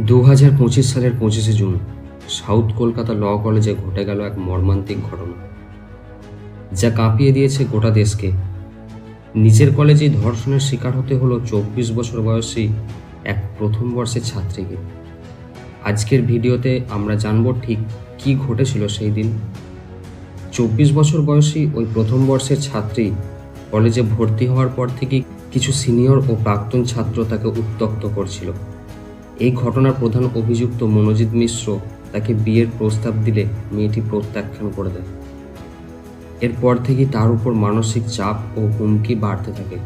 2025 সালের 25শে June south Kolkata ল কলেজে ঘটে গেল এক মর্মান্তিক ঘটনা, যা কাঁপিয়ে দিয়েছে গোটা দেশকে। নিজের কলেজেই ধর্ষণের শিকার হতে হলো 24 বছর বয়সী এক প্রথম বর্ষের ছাত্রীকে। আজকের ভিডিওতে আমরা জানব ঠিক কী ঘটেছিল সেই দিন। 24 বছর বয়সী ওই প্রথম বর্ষের ছাত্রী কলেজে ভর্তি হওয়ার পর থেকেই কিছু সিনিয়র ও প্রাক্তন ছাত্র তাকে উত্ত্যক্ত করছিল। এই ঘটনার প্রধান অভিযুক্ত মনোজিৎ মিশ্র তাকে বিয়ের প্রস্তাব দিলে মেয়েটি প্রত্যাখ্যান করে দেয়। এরপর থেকেই তার উপর মানসিক চাপ ও হুমকি বাড়তে থাকে।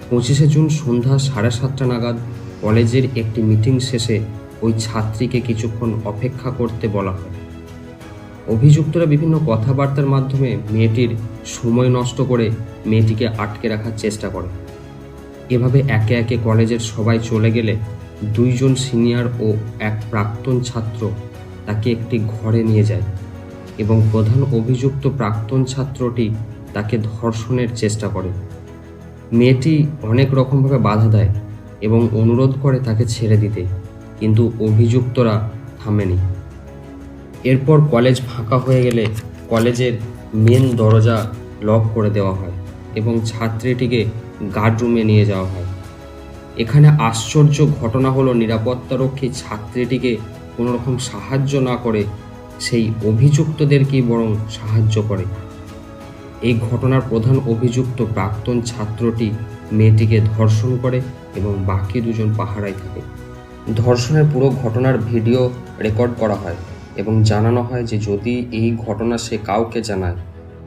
25শে জুন সন্ধ্যা 7:30 নাগাদ কলেজের একটি মিটিং শেষে ওই ছাত্রীকে কিছুক্ষণ অপেক্ষা করতে বলা হয়। অভিযুক্তরা বিভিন্ন কথাবার্তার মাধ্যমে মেয়েটির সময় নষ্ট করে মেয়েটিকে আটকে রাখার চেষ্টা করে। এভাবে একে একে কলেজের সবাই চলে গেলে 2 জন সিনিয়র ও এক প্রাক্তন ছাত্র তাকে একটি ঘরে নিয়ে যায় এবং প্রধান অভিযুক্ত প্রাক্তন ছাত্রটি তাকে ধর্ষণের চেষ্টা করে। মেয়েটি অনেক রকমভাবে বাধা দেয় এবং অনুরোধ করে তাকে ছেড়ে দিতে, কিন্তু অভিযুক্তরা থামেনি। এরপর কলেজ ফাঁকা হয়ে গেলে কলেজের মেন দরজা লক করে দেওয়া হয় এবং ছাত্রীটিকে গার্ড রুমে নিয়ে যাওয়া হয়। এখানে আশ্চর্য ঘটনা হলো, নিরাপত্তারক্ষী ছাত্রীটিকে কোনো রকম সাহায্য না করে সেই অভিযুক্তদেরকেই বরং সাহায্য করে। এই ঘটনার প্রধান অভিযুক্ত প্রাক্তন ছাত্রটি মেয়েটিকে ধর্ষণ করে এবং বাকি 2 জন পাহারায় থাকে। ধর্ষণের পুরো ঘটনার ভিডিও রেকর্ড করা হয় এবং জানানো হয় যে যদি এই ঘটনা সে কাউকে জানায়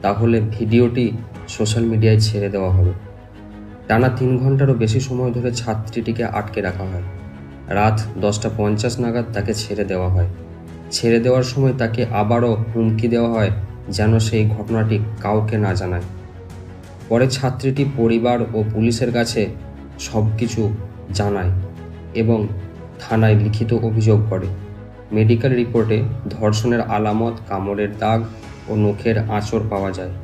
তাহলে ভিডিওটি সোশ্যাল মিডিয়ায় ছেড়ে দেওয়া হবে। টানা 3 ঘন্টারও বেশি সময় ধরে ছাত্রীটিকে আটকে রাখা হয়। রাত 10:50 নাগাদ তাকে ছেড়ে দেওয়া হয়। ছেড়ে দেওয়ার সময় তাকে আবারও হুমকি দেওয়া হয় যেন সেই ঘটনাটি কাউকে না জানায়। পরে ছাত্রীটি পরিবার ও পুলিশের কাছে সব কিছু জানায় এবং থানায় লিখিত অভিযোগ করে। মেডিকেল রিপোর্টে ধর্ষণের আলামত, কামড়ের দাগ ও নখের আঁচড় পাওয়া যায়।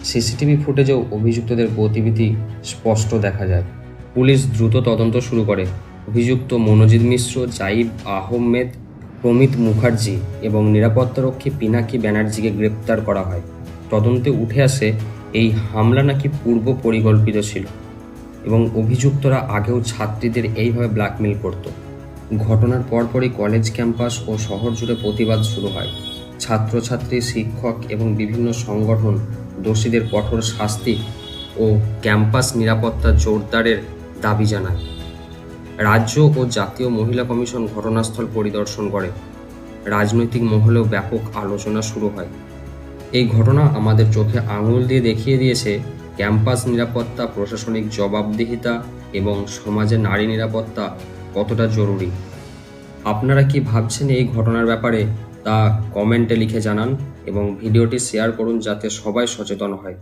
সিসিটিভি ফুটেজেও অভিযুক্তদের গতিবিধি স্পষ্ট দেখা যায়। পুলিশ দ্রুত তদন্ত শুরু করে। অভিযুক্ত মনোজিৎ মিশ্র, জাইব আহমেদ, প্রমিত মুখার্জি এবং নিরাপত্তারক্ষী পিনাকি ব্যানার্জিকে গ্রেপ্তার করা হয়। তদন্তে উঠে আসে এই হামলা নাকি পূর্ব পরিকল্পিত ছিল এবং অভিযুক্তরা আগেও ছাত্রীদের এইভাবে ব্ল্যাকমেল করত। ঘটনার পরপরই কলেজ ক্যাম্পাস ও শহর জুড়ে প্রতিবাদ শুরু হয়। ছাত্রছাত্রী, শিক্ষক এবং বিভিন্ন সংগঠন দোষীদের কঠোর শাস্তি ও ক্যাম্পাস নিরাপত্তা জোরদারের দাবি জানায়। রাজ্য ও জাতীয় মহিলা কমিশন ঘটনাস্থল পরিদর্শন করে। রাজনৈতিক মহলেও ব্যাপক আলোচনা শুরু হয়। এই ঘটনা আমাদের চোখে আঙুল দিয়ে দেখিয়ে দিয়েছে ক্যাম্পাস নিরাপত্তা, প্রশাসনিক জবাবদিহিতা এবং সমাজে নারী নিরাপত্তা কতটা জরুরি। আপনারা কি ভাবছেন এই ঘটনার ব্যাপারে তা কমেন্টে লিখে জানান এবং ভিডিওটি শেয়ার করুন যাতে সবাই সচেতন হয়।